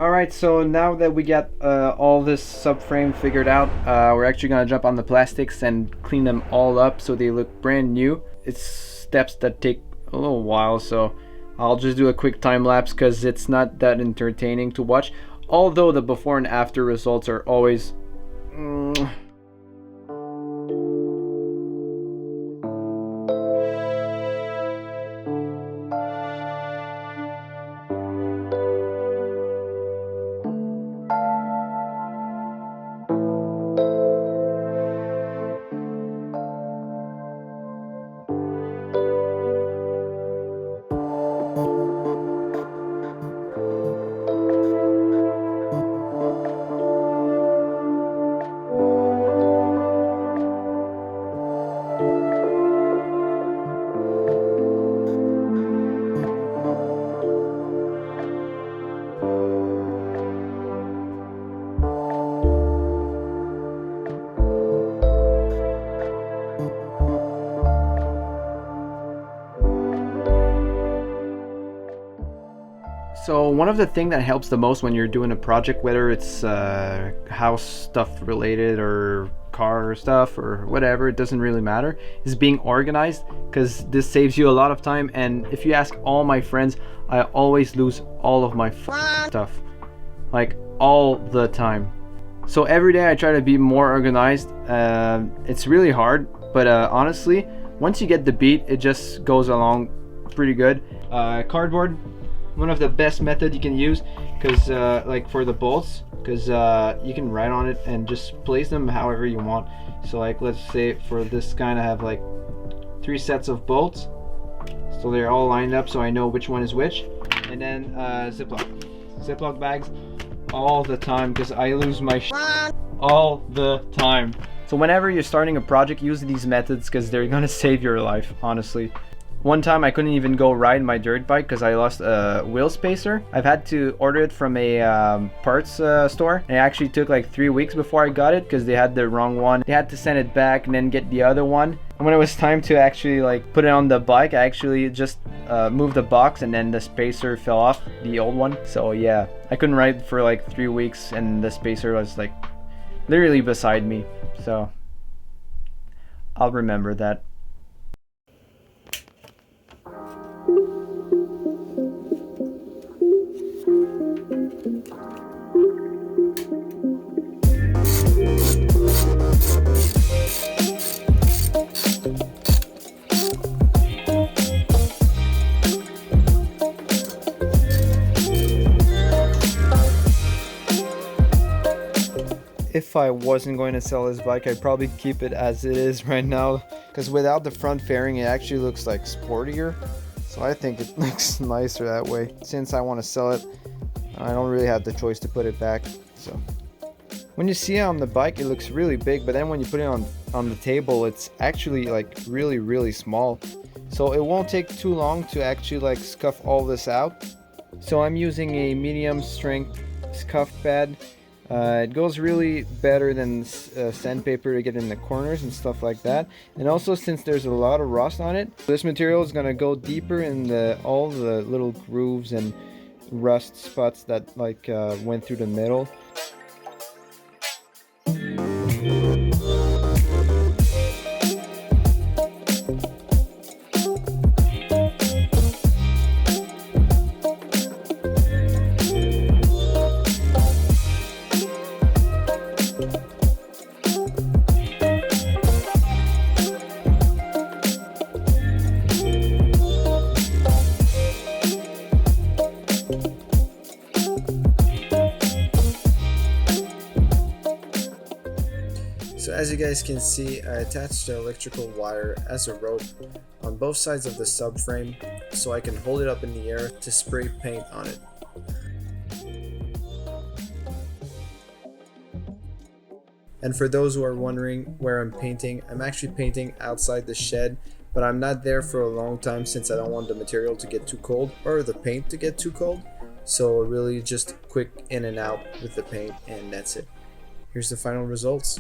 Alright, so now that we got all this subframe figured out, we're actually gonna jump on the plastics and clean them all up so they look brand new. It's steps that take a little while, so I'll just do a quick time lapse because it's not that entertaining to watch. Although the before and after results are always So one of the things that helps the most when you're doing a project, whether it's house stuff related or car stuff or whatever, it doesn't really matter, is being organized, because this saves you a lot of time. And if you ask all my friends, I always lose all of my stuff, like all the time. So every day I try to be more organized. It's really hard, but honestly, once you get the beat, it just goes along pretty good. Cardboard, one of the best method you can use, because like for the bolts, because you can write on it and just place them however you want. So like, let's say for this kind, I have like 3 sets of bolts, so they're all lined up so I know which one is which. And then ziploc bags all the time, because I lose my all the time. So whenever you're starting a project, use these methods because they're gonna save your life, honestly. One time I couldn't even go ride my dirt bike because I lost a wheel spacer. I've had to order it from a parts store. And it actually took like 3 weeks before I got it because they had the wrong one. They had to send it back and then get the other one. And when it was time to actually like put it on the bike, I actually just moved the box and then the spacer fell off, the old one. So yeah, I couldn't ride for like 3 weeks and the spacer was like literally beside me. So I'll remember that. If I wasn't going to sell this bike, I'd probably keep it as it is right now, because without the front fairing it actually looks like sportier, so I think it looks nicer that way. Since I want to sell it, I don't really have the choice to put it back. So when you see it on the bike, it looks really big, but then when you put it on the table, it's actually like really small. So it won't take too long to actually like scuff all this out. So I'm using a medium strength scuff pad. It goes really better than sandpaper to get in the corners and stuff like that. And also, since there's a lot of rust on it, this material is going to go deeper in all the little grooves and rust spots that like went through the middle. So as you guys can see, I attached the electrical wire as a rope on both sides of the subframe so I can hold it up in the air to spray paint on it. And for those who are wondering where I'm painting, I'm actually painting outside the shed, but I'm not there for a long time since I don't want the material to get too cold or the paint to get too cold. So really just quick in and out with the paint, and that's it. Here's the final results.